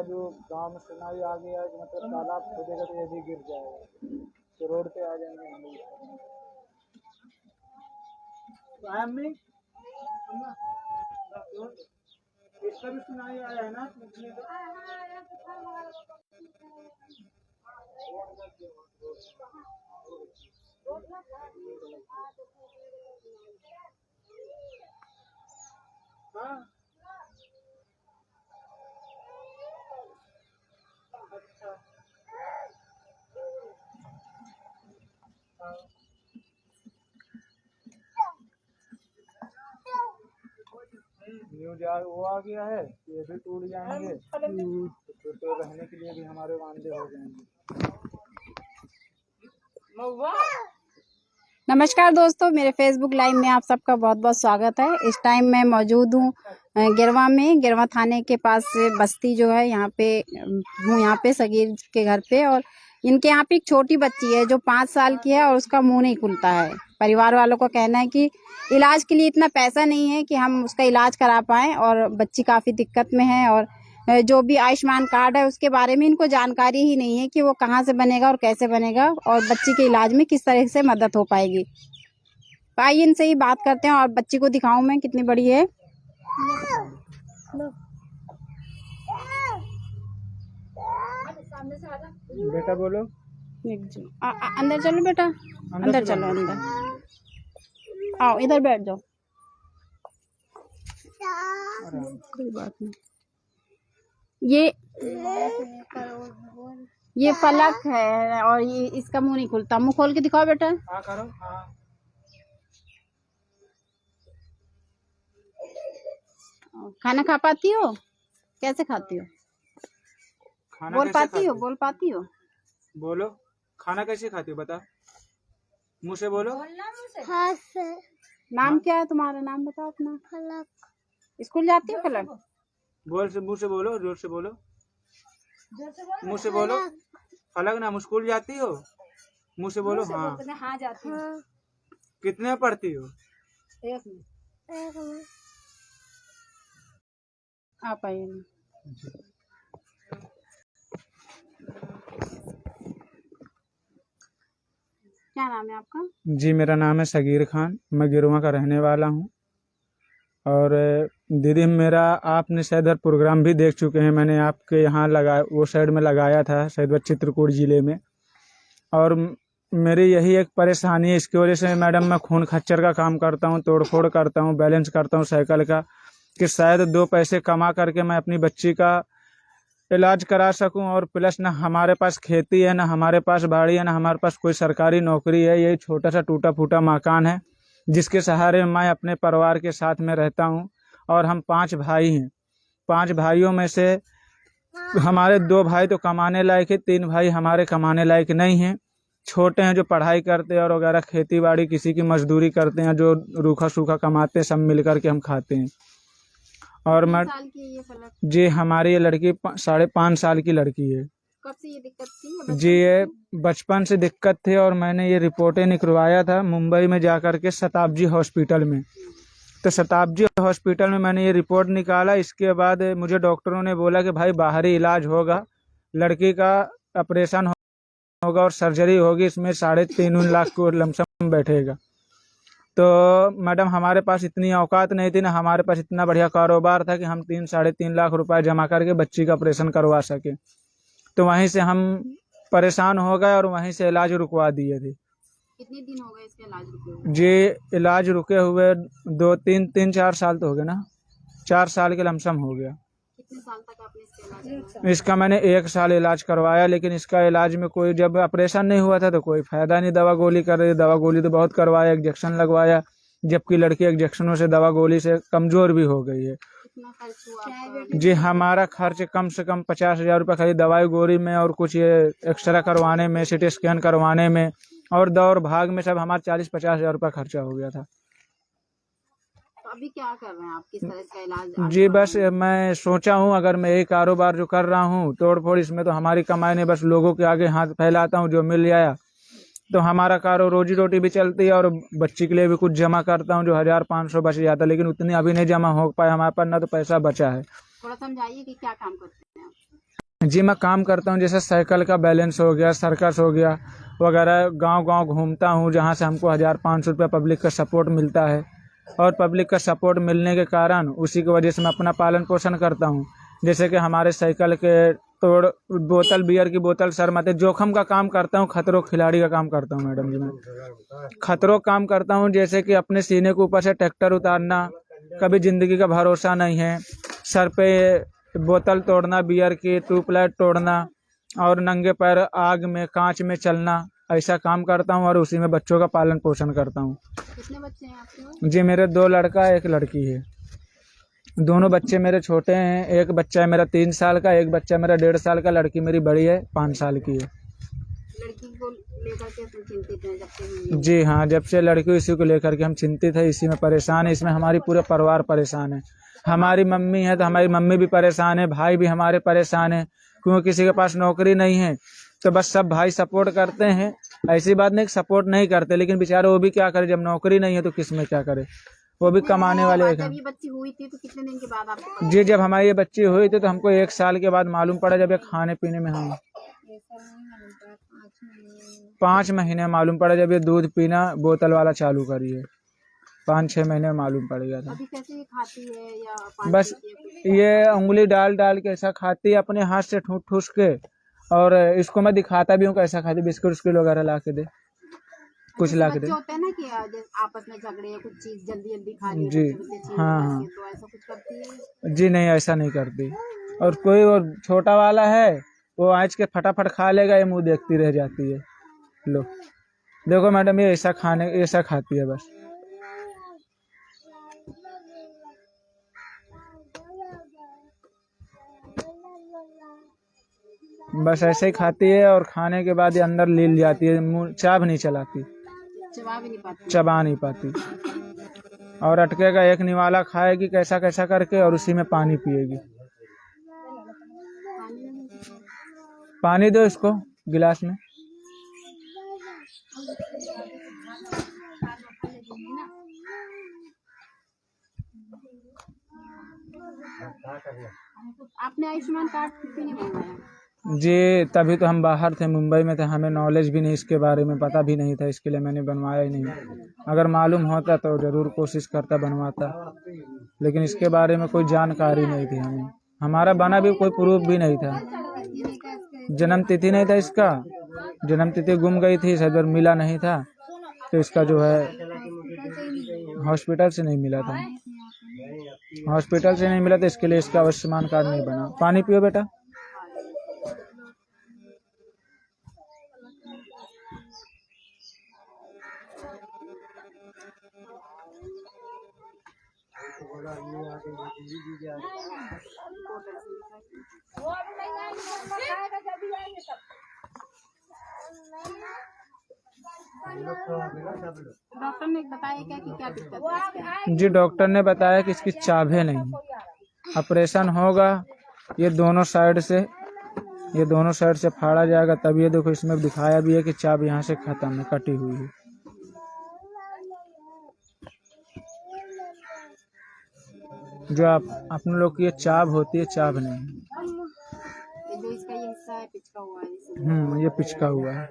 जो गांव में सुनाई आ गया कि मतलब तालाब खोदेगा तो ये भी गिर जाएगा, तो रोड पे आ जाएंगे हम लोग। इसका भी सुनाई आया है ना। हाँ अच्छा न्यूज वो आ गया है, ये भी टूट जाएंगे, तो फिर तो रहने के लिए भी हमारे वांदे हो जाएंगे। नमस्कार दोस्तों, मेरे फेसबुक लाइव में आप सबका बहुत बहुत स्वागत है। इस टाइम मैं मौजूद हूँ गिरवा में, गिरवा थाने के पास से बस्ती जो है यहाँ पे हूँ, यहाँ पे सगीर के घर पे। और इनके यहाँ पे एक छोटी बच्ची है जो 5 साल की है और उसका मुंह नहीं खुलता है। परिवार वालों का कहना है कि इलाज के लिए इतना पैसा नहीं है कि हम उसका इलाज करा पाएं, और बच्ची काफ़ी दिक्कत में है। और जो भी आयुष्मान कार्ड है उसके बारे में इनको जानकारी ही नहीं है कि वो कहाँ से बनेगा और कैसे बनेगा, और बच्ची के इलाज में किस तरह से मदद हो पाएगी। तो आइए इनसे ही बात करते हैं और बच्ची को दिखाऊं मैं कितनी बड़ी है। बेटा बोलो। अंदर चलो बेटा, अंदर चलो, अंदर आओ, इधर बैठ जाओ। कोई बात नहीं। ये फलक है और ये इसका मुंह नहीं खुलता। मुंह खोल के दिखाओ बेटा। हाँ करो। हाँ खाना खा पाती हो? कैसे खाती हो? खाना बोल कैसे पाती खाती हो? बोल पाती हो? बोलो, खाना कैसे खाती हो बता, मुँह से बोलो। हाँ सर। नाम क्या है तुम्हारा? नाम बताओ अपना। फलक। स्कूल जाती हो फलक? बोल से मुँह से बोलो, जोर से बोलो, मुँह से बोलो। फलक नाम, स्कूल जाती हो? मुँह से बोलो। हाँ हाँ जाती हूँ। कितने में पढ़ती हो? 1 में। आप आइए। क्या नाम है आपका? जी मेरा नाम है सगीर खान, मैं गिरवा का रहने वाला हूँ। और दीदी मेरा आपने शायद प्रोग्राम भी देख चुके हैं, मैंने आपके यहाँ वो साइड में लगाया था, शायद चित्रकूट ज़िले में। और मेरी यही एक परेशानी है, इसकी वजह से मैडम मैं खून खच्चर का काम करता हूँ, तोड़ फोड़ करता हूँ, बैलेंस करता हूँ साइकिल का, कि शायद 2 पैसे कमा करके मैं अपनी बच्ची का इलाज करा सकूं। और प्लस ना हमारे पास खेती है, ना हमारे पास बाड़ी है, ना हमारे पास कोई सरकारी नौकरी है। ये छोटा सा टूटा फूटा मकान है जिसके सहारे मैं अपने परिवार के साथ में रहता हूं। और हम 5 भाई हैं। 5 भाइयों में से हमारे 2 भाई तो कमाने लायक है, 3 भाई हमारे कमाने लायक नहीं हैं। छोटे हैं जो पढ़ाई करते हैं और वगैरह खेती बाड़ी किसी की मजदूरी करते हैं, जो रूखा सूखा कमाते हैं, सब मिल करके हम खाते हैं। और मैं जी हमारी ये लड़की 5.5 साल की लड़की है। कब से ये दिक्कत थी? जी ये बचपन से दिक्कत थी, और मैंने ये रिपोर्टें निकलवाया था मुंबई में जाकर के शताब्दी हॉस्पिटल में। तो शताब्दी हॉस्पिटल में मैंने ये रिपोर्ट निकाला। इसके बाद मुझे डॉक्टरों ने बोला कि भाई बाहरी इलाज होगा, लड़की का ऑपरेशन होगा और सर्जरी होगी, इसमें 3.5 लाख को लमसम बैठेगा। तो मैडम हमारे पास इतनी औकात नहीं थी, ना हमारे पास इतना बढ़िया कारोबार था कि हम 3-3.5 लाख रुपए जमा करके बच्ची का ऑपरेशन करवा सके। तो वहीं से हम परेशान हो गए और वहीं से इलाज रुकवा दिए थे। कितने दिन हो गए इसका इलाज रुके हुए? जी इलाज रुके हुए 3-4 साल तो हो गए ना, 4 साल के लमसम हो गया। कितने साल तक आपने इसका इलाज करवाया? इसका मैंने 1 साल इलाज करवाया, लेकिन इसका इलाज में कोई, जब ऑपरेशन नहीं हुआ था तो कोई फायदा नहीं। दवा गोली कर रही, दवा गोली तो बहुत करवाया, इंजेक्शन लगवाया, जबकि लड़की इंजेक्शनों से, दवा गोली से कमजोर भी हो गई है। कितना खर्च हुआ आपका? जी हमारा खर्च कम से कम 50,000 रुपये खाली दवाई गोली में, और कुछ ये एक्सरे करवाने में, CT स्कैन करवाने में, और दौड़ भाग में सब हमारा 40-50,000 रुपये खर्चा हो गया था। तो अभी क्या कर रहे हैं आप? किस तरह का इलाज? जी बस मैं सोचा हूँ, अगर मैं यही कारोबार जो कर रहा हूँ तोड़ फोड़, इसमें तो हमारी कमाई नहीं, बस लोगों के आगे हाथ फैलाता हूँ, जो मिल जाया तो हमारा रोजी रोटी भी चलती है, और बच्ची के लिए भी कुछ जमा करता हूँ, जो 1,500 बच जाता, लेकिन उतनी अभी नहीं जमा हो पाया हमारे पास, ना तो पैसा बचा है। थोड़ा समझाइए कि क्या काम करते हैं आप? जी मैं काम करता हूँ, जैसे साइकिल का बैलेंस हो गया, सर्कस हो गया वगैरह, गांव गांव घूमता हूँ, जहाँ से हमको 1,500 रुपये पब्लिक का सपोर्ट मिलता है। और पब्लिक का सपोर्ट मिलने के कारण उसी की वजह से मैं अपना पालन पोषण करता हूँ। जैसे कि हमारे साइकिल के तोड़ बोतल, बियर की बोतल सर माथे, जोखम का काम करता हूँ, खतरों खिलाड़ी का काम करता हूँ मैडम जी। मैं खतरों काम करता हूँ, जैसे कि अपने सीने के ऊपर से ट्रैक्टर उतारना, कभी ज़िंदगी का भरोसा नहीं है, सर पे बोतल तोड़ना, बियर की ट्यूबलाइट तोड़ना, और नंगे पैर आग में, कांच में चलना, ऐसा काम करता हूँ और उसी में बच्चों का पालन पोषण करता हूँ। कितने बच्चे हैं आपके? जी मेरे 2 लड़का 1 लड़की है। दोनों बच्चे मेरे छोटे हैं, एक बच्चा है मेरा 3 साल का, एक बच्चा मेरा 1.5 साल का, लड़की मेरी बड़ी है 5 साल की है। लड़की को लेकर के तुम चिंतित हैं जब से हुई है? जी हाँ, जब से लड़की, इसी को लेकर के हम चिंतित है, इसी में परेशान है, इसमें हमारी पूरे परिवार परेशान है। हमारी मम्मी है तो हमारी मम्मी भी परेशान है, भाई भी हमारे परेशान है, क्योंकि किसी के पास नौकरी नहीं है, तो बस सब भाई सपोर्ट करते हैं। ऐसी बात नहीं कि सपोर्ट नहीं करते, लेकिन बेचारे वो भी क्या करे, जब नौकरी नहीं है तो किस में क्या करे, वो भी कमाने वाले एक जब हैं। ये बच्ची हुई थी तो कितने दिन के बाद आपको जी जब हमारी ये बच्ची हुई थी तो हमको 1 साल के बाद मालूम पड़ा, जब ये खाने पीने में हम 5 महीने मालूम पड़ा, जब ये दूध पीना बोतल वाला चालू करी है, 5-6 महीने में मालूम पड़ गया था। अभी कैसे ये खाती है या पानी बस पीती है कुछ? ये उंगली डाल डाल के ऐसा खाती है, अपने हाथ से ठूस ठूस के, और इसको मैं दिखाता भी हूँ कैसा खाती, बिस्कुट उस्कुट वगैरह ला के दे, कुछ ला के दे। बच्चे होते हैं ना कि आपस में झगड़े या कुछ चीज जल्दी जल्दी खा रही है जी बच्चे छीन हाँ लेते हाँ, हैं, तो ऐसा कुछ करती है? जी नहीं ऐसा नहीं करती। और कोई और छोटा वाला है, वो आज के फटाफट खा लेगा, ये मुंह देखती रह जाती है। लो देखो मैडम, ये ऐसा ऐसा खाती है बस। बस ऐसे ही खाती है, और खाने के बाद ये अंदर लील जाती है, मुंह चाभ नहीं चलाती, चबा भी नहीं पाती? चबा नहीं पाती। और अटकेगा, एक निवाला खाएगी कैसा कैसा करके, और उसी में पानी पिएगी। पानी दो इसको गिलास में। आपने आयुष्मान कार्ड क्यों नहीं बनवाया? जी तभी तो हम बाहर थे, मुंबई में थे, हमें नॉलेज भी नहीं इसके बारे में, पता भी नहीं था, इसके लिए मैंने बनवाया ही नहीं। अगर मालूम होता तो जरूर कोशिश करता, बनवाता, लेकिन इसके बारे में कोई जानकारी नहीं थी हमें। हमारा बना भी कोई प्रूफ भी नहीं था, जन्म तिथि नहीं था इसका, जन्म तिथि गुम गई थी, सदर मिला नहीं था, तो इसका जो है हॉस्पिटल से नहीं मिला था, हॉस्पिटल से नहीं मिला, तो इसके लिए इसका आयुष्मान कार्ड नहीं बना। पानी पियो बेटा। डॉक्टर ने बताया क्या कि क्या दिक्कत है इसके? जी डॉक्टर ने बताया कि इसकी चाभें नहीं, ऑपरेशन होगा, ये दोनों साइड से फाड़ा जाएगा, तब ये देखो इसमें दिखाया भी है कि चाभ यहाँ से खत्म है, कटी हुई है। जो अपने लोग की ये चाभ होती है, चाभ नहीं। जो इसका ये हिस्सा है पिचका हुआ है। ये पिचका हुआ है।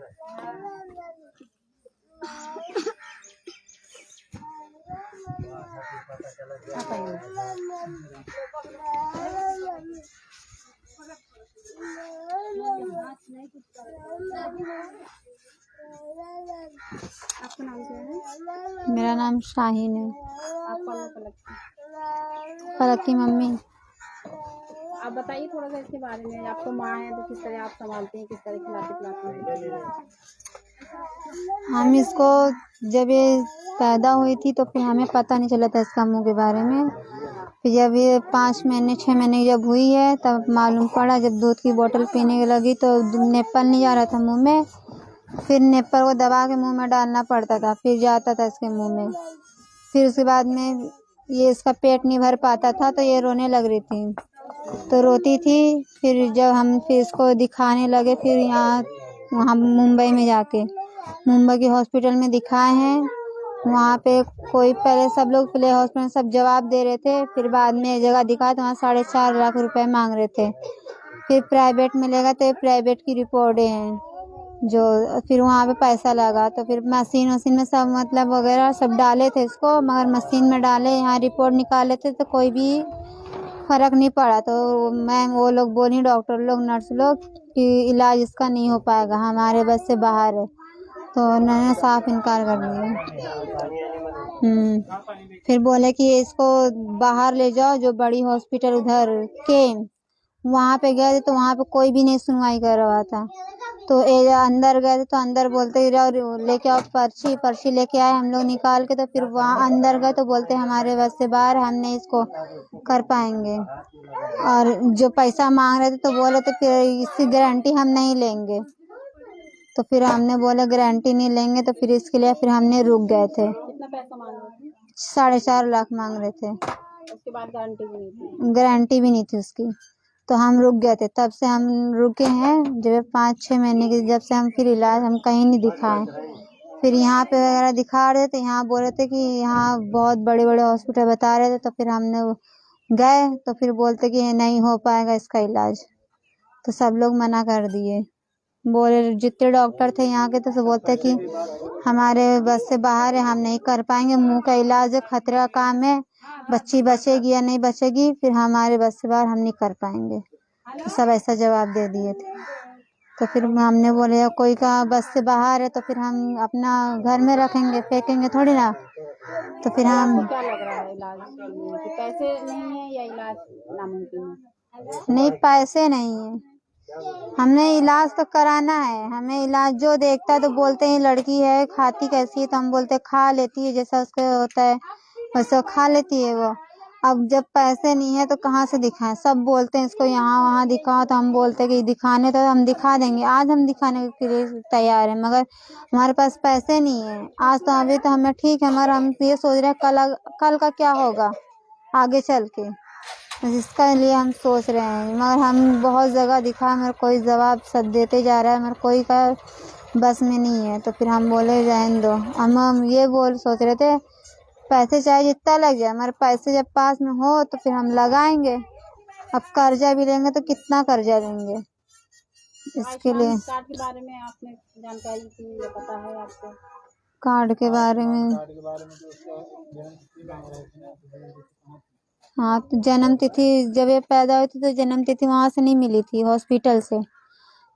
आपका नाम क्या है? मेरा नाम शाहीन है। आप कौन फलक की मम्मी। आप बताइए थोड़ा सा इसके बारे में। आपको माँ है तो किस तरह आप संभालते हैं, किस तरह खिलाते पिलाते हैं? हम इसको जब ये पैदा हुई थी तो फिर हमें पता नहीं चला था इसका मुंह के बारे में। फिर जब ये 5 महीने 6 महीने जब हुई है तब मालूम पड़ा, जब दूध की बोतल पीने लगी तो नेपल नहीं जा रहा था मुंह में, फिर नेपल को दबा के मुंह में डालना पड़ता था, फिर जाता था इसके मुंह में। फिर उसके बाद में ये इसका पेट नहीं भर पाता था तो ये रोने लग रही थी, तो रोती थी। फिर जब हम फिर इसको दिखाने लगे, फिर वहाँ मुंबई में जाके मुंबई के हॉस्पिटल में दिखाए हैं। वहाँ पे कोई पहले सब लोग पहले हॉस्पिटल सब जवाब दे रहे थे, फिर बाद में एक जगह दिखाया तो वहाँ 4.5 लाख रुपए मांग रहे थे। फिर प्राइवेट में लेगा तो प्राइवेट की रिपोर्टें हैं जो, फिर वहाँ पे पैसा लगा तो फिर मशीन वशीन में सब मतलब वगैरह सब डाले थे इसको, मगर मशीन में डाले यहाँ रिपोर्ट निकाले थे तो कोई भी फर्क नहीं पड़ा। तो मैम वो लोग बोली, डॉक्टर लोग नर्स लोग, कि इलाज इसका नहीं हो पाएगा, हमारे बस से बाहर है। तो उन्होंने साफ इनकार कर दिया। फिर बोले कि इसको बाहर ले जाओ, जो बड़ी हॉस्पिटल उधर के, वहाँ पे गए थे तो वहाँ पे कोई भी नहीं सुनवाई कर रहा था। तो अंदर गए थे तो अंदर बोलते लेके आओ पर्ची, पर्ची लेके आए हम लोग निकाल के। तो फिर वहाँ अंदर गए तो बोलते हमारे बस से बाहर, हम नहीं इसको कर पाएंगे। और जो पैसा मांग रहे थे तो बोले तो फिर इसकी गारंटी हम नहीं लेंगे। तो फिर हमने बोला गारंटी नहीं लेंगे, तो फिर इसके लिए फिर हमने रुक गए थे। कितना पैसा मांग रहे थे? 4.5 लाख मांग रहे थे। उसके बाद गारंटी भी नहीं थी? गारंटी भी नहीं थी उसकी। तो हम रुक गए थे, तब से हम रुके हैं। जब 5-6 महीने के, जब से हम फिर इलाज हम कहीं नहीं दिखाए। फिर यहाँ पे वगैरह दिखा रहे थे, यहाँ बोल रहे थे कि यहाँ बहुत बड़े बड़े हॉस्पिटल बता रहे थे। तो फिर हमने गए तो फिर बोलते कि नहीं हो पाएगा इसका इलाज। तो सब लोग मना कर दिए, बोले जितने डॉक्टर थे यहाँ के तो सब बोलते कि हमारे बस से बाहर है, हम नहीं कर पाएंगे, मुंह का इलाज है, खतरा काम है, बच्ची बचेगी या नहीं बचेगी, फिर हमारे बस से बाहर हम नहीं कर पाएंगे। तो सब ऐसा जवाब दे दिए थे। तो फिर हमने बोले कोई का बस से बाहर है तो फिर हम अपना घर में रखेंगे, फेंकेंगे थोड़ी ना। तो फिर हम, क्या लग रहा है इलाज के लिए कि पैसे नहीं है या इलाज नामुमकिन है? नहीं पैसे नहीं है, हमने इलाज तो कराना है। हमें इलाज जो देखता है तो बोलते हैं लड़की है खाती कैसी है, तो हम बोलते खा लेती है, जैसा उसको होता है वैसे खा लेती है वो। अब जब पैसे नहीं है तो कहाँ से दिखाएं, सब बोलते हैं इसको यहाँ वहाँ दिखाओ, तो हम बोलते हैं कि दिखाने तो हम दिखा देंगे, आज हम दिखाने के लिए तैयार हैं, मगर हमारे पास पैसे नहीं है। आज तो अभी तो हमें ठीक है, मगर हम ये सोच रहे हैं कल का क्या होगा आगे चल के, जिसका लिए हम सोच रहे हैं। मगर हम बहुत जगह दिखा, मगर कोई जवाब सब देते जा रहा है, मगर कोई का बस में नहीं है। तो फिर हम बोले रहने दो। हम ये सोच रहे थे पैसे चाहे जितना लग जाए, हमारे पैसे जब पास में हो तो फिर हम लगाएंगे। अब कर्जा भी लेंगे तो कितना कर्जा लेंगे, इसके लिए। कार्ड के बारे में आपने जानकारी की या पता है आपको? कार्ड के बारे में, हाँ तो जन्म तिथि जब ये पैदा हुई थी तो जन्म तिथि वहाँ से नहीं मिली थी, हॉस्पिटल से।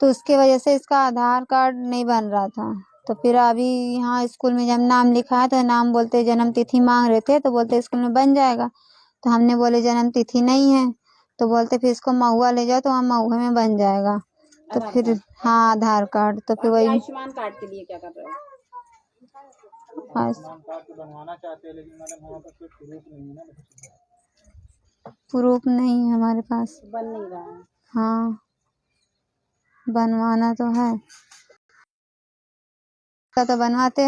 तो उसके वजह से इसका आधार कार्ड नहीं बन रहा था। तो फिर अभी यहाँ स्कूल में जब नाम लिखा है तो नाम बोलते जन्म तिथि मांग रहे थे, तो बोलते स्कूल में बन जाएगा। तो हमने बोले जन्म तिथि नहीं है, तो बोलते फिर इसको महुआ ले जाओ, तो वहाँ महुआ में बन जाएगा। तो फिर हाँ आधार कार्ड, तो फिर वही आयुष्मान कार्ड के लिए क्या कर रहे हो? बनवाना चाहते हैं, लेकिन मैडम हमारे पास कोई प्रूफ नहीं है ना, प्रूफ नहीं है हमारे पास। बन नहीं रहा है? हाँ बनवाना तो है, तो बनवाते।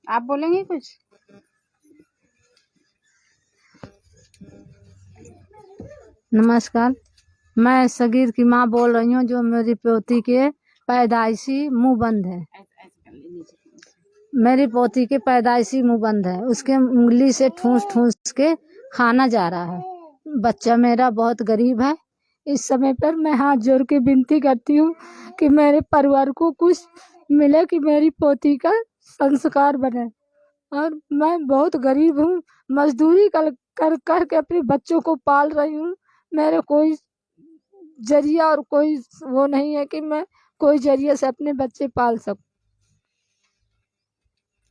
आप बोलेंगे कुछ? नमस्कार, मैं सगीर की माँ बोल रही हूँ, जो मेरी पोती के पैदाइशी मुंह बंद है। मेरी पोती के पैदाइशी मुंह बंद है, उसके उंगली से ठूस ठूस के खाना जा रहा है। बच्चा मेरा बहुत गरीब है। इस समय पर मैं हाथ जोड़ के विनती करती हूँ कि मेरे परिवार को कुछ मिले, कि मेरी पोती का संस्कार बने। और मैं बहुत गरीब हूँ, मजदूरी कर के अपने बच्चों को पाल रही हूँ। मेरे कोई जरिया और कोई वो नहीं है कि मैं कोई जरिए से अपने बच्चे पाल सकूं।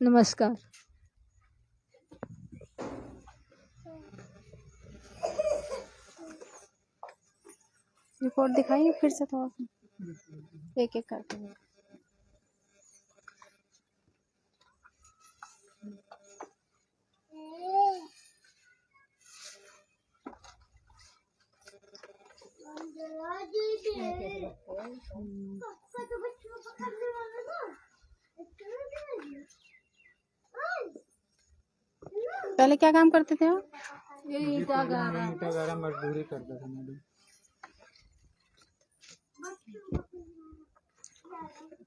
नमस्कार। रिपोर्ट दिखाइए फिर से थोड़ा सा, एक एक करके। पहले क्या काम करते थे आप? ये ईटा गारा। ईटा गारा मजदूरी करता था मैडम।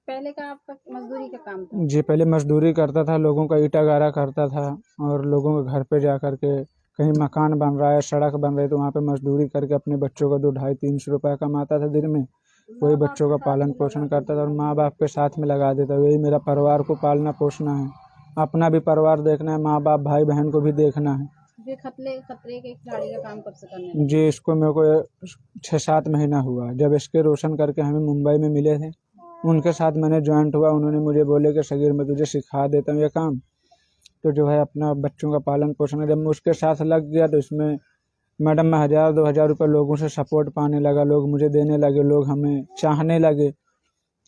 पहले का आपका मजदूरी का काम था? जी पहले मजदूरी करता था, लोगों का ईटा गारा करता था और लोगों के घर पे जा कर के कहीं मकान बन रहा है, सड़क बन रही है तो वहाँ पे मजदूरी करके अपने बच्चों का 2-250-300 रुपये कमाता था दिन में। वही बच्चों का पालन पोषण करता था और माँ बाप के साथ में लगा देता। वही मेरा परिवार को पालना पोषना है, अपना भी परिवार देखना है, माँ बाप भाई बहन को भी देखना है। ये खतरे के खिलाड़ी का काम कब से करने लगे? जी इसको मेरे को 6-7 महीना हुआ जब इसके रोशन करके हमें मुंबई में मिले थे, उनके साथ मैंने ज्वाइंट हुआ। उन्होंने मुझे बोले कि सगीर मैं तुझे सिखा देता हूँ ये काम, तो जो है अपना बच्चों का पालन पोषण। जब मैं उसके साथ लग गया तो इसमें मैडम मैं 1000-2000 रुपये लोगों से सपोर्ट पाने लगा, लोग मुझे देने लगे, लोग हमें चाहने लगे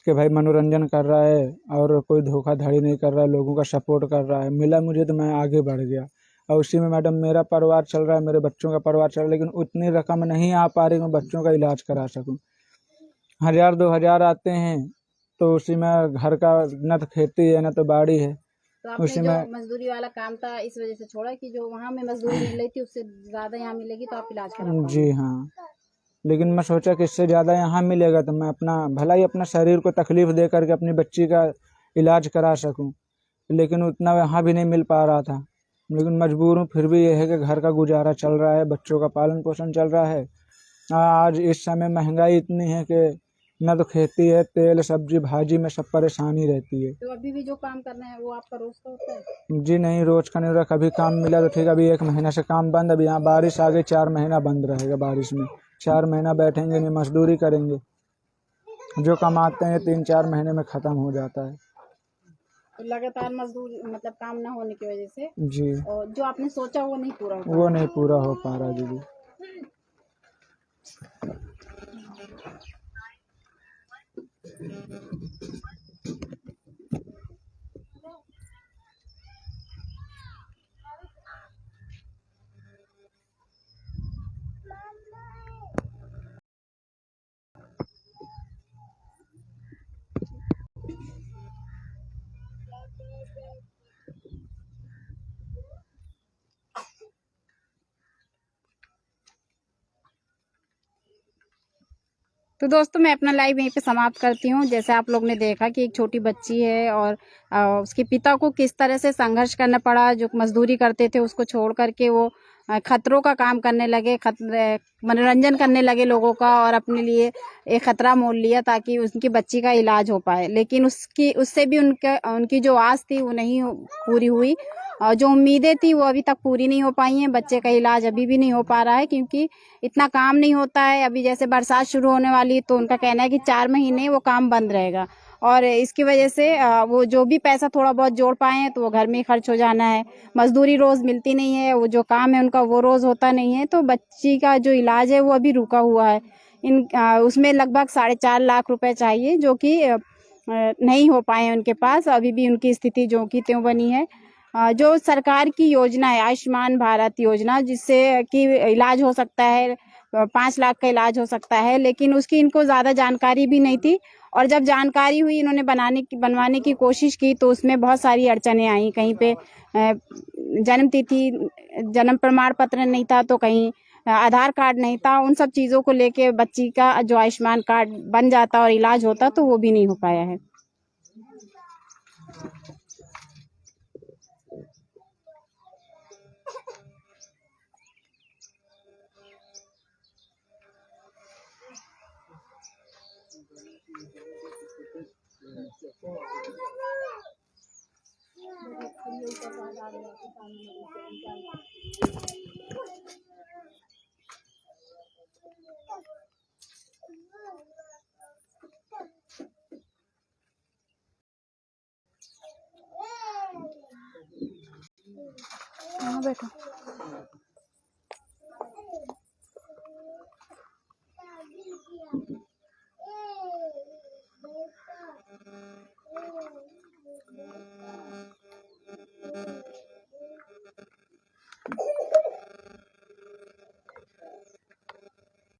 कि भाई मनोरंजन कर रहा है और कोई धोखाधड़ी नहीं कर रहा है, लोगों का सपोर्ट कर रहा है। मिला मुझे तो मैं आगे बढ़ गया और उसी में मैडम मेरा परिवार चल रहा है, मेरे बच्चों का परिवार चल रहा है, लेकिन उतनी रकम नहीं आ पा रही मैं बच्चों का इलाज करा सकूं। 1000-2000 आते हैं तो उसी में घर का न तो खेती है न तो बाड़ी है, तो आपने उसी जो में। मजदूरी वाला काम था इस वजह से छोड़ा कि जो वहाँ में मजदूरी मिल रही थी उससे ज्यादा यहाँ मिलेगी तो आप इलाज करा पाएंगे? जी हाँ, लेकिन मैं सोचा कि इससे ज़्यादा यहाँ मिलेगा तो मैं अपना भला ही अपना शरीर को तकलीफ दे करके अपनी बच्ची का इलाज करा सकूं, लेकिन उतना यहाँ भी नहीं मिल पा रहा था। लेकिन मजबूर हूँ, फिर भी यह है कि घर का गुजारा चल रहा है, बच्चों का पालन पोषण चल रहा है। आज इस समय महंगाई इतनी है कि न तो खेती है, तेल सब्जी भाजी में सब परेशानी रहती है। तो अभी भी जो काम करना है वो आपका रोज का होता है? जी नहीं, रोज का नहीं रहा, कभी काम मिला तो ठीक। अभी 1 महीना से काम बंद, अभी यहाँ बारिश आ गई, 4 महीना बंद रहेगा। बारिश में 4 महीना बैठेंगे नहीं, मजदूरी करेंगे, जो कमाते हैं 3-4 महीने में खत्म हो जाता है। तो लगातार मजदूर मतलब काम ना होने की वजह से जी और जो आपने सोचा वो नहीं पूरा हो वो नहीं पूरा हो पा रहा दीदी। तो दोस्तों मैं अपना लाइव यहीं पे समाप्त करती हूँ। जैसे आप लोग ने देखा कि एक छोटी बच्ची है और उसके पिता को किस तरह से संघर्ष करना पड़ा, जो मजदूरी करते थे उसको छोड़ करके वो खतरों का काम करने लगे, मनोरंजन करने लगे लोगों का और अपने लिए एक खतरा मोल लिया ताकि उनकी बच्ची का इलाज हो पाए। लेकिन उससे भी उनकी जो आस थी वो नहीं पूरी हुई और जो उम्मीदें थी वो अभी तक पूरी नहीं हो पाई हैं। बच्चे का इलाज अभी भी नहीं हो पा रहा है क्योंकि इतना काम नहीं होता है। अभी जैसे बरसात शुरू होने वाली तो उनका कहना है कि 4 महीने वो काम बंद रहेगा और इसकी वजह से वो जो भी पैसा थोड़ा बहुत जोड़ पाए हैं तो वो घर में ही खर्च हो जाना है। मजदूरी रोज मिलती नहीं है, वो जो काम है उनका वो रोज होता नहीं है, तो बच्ची का जो इलाज है वो अभी रुका हुआ है। उसमें लगभग 4.5 लाख रुपए चाहिए जो कि नहीं हो पाए उनके पास। अभी भी उनकी स्थिति जो की त्यों बनी है। जो सरकार की योजना है आयुष्मान भारत योजना, जिससे कि इलाज हो सकता है, 5 लाख का इलाज हो सकता है, लेकिन उसकी इनको ज्यादा जानकारी भी नहीं थी और जब जानकारी हुई इन्होंने बनवाने की कोशिश की तो उसमें बहुत सारी अड़चनें आई। कहीं पे जन्म तिथि, जन्म प्रमाण पत्र नहीं था, तो कहीं आधार कार्ड नहीं था। उन सब चीजों को लेके बच्ची का जो आयुष्मान कार्ड बन जाता और इलाज होता तो वो भी नहीं हो पाया है। हाँ बेटा।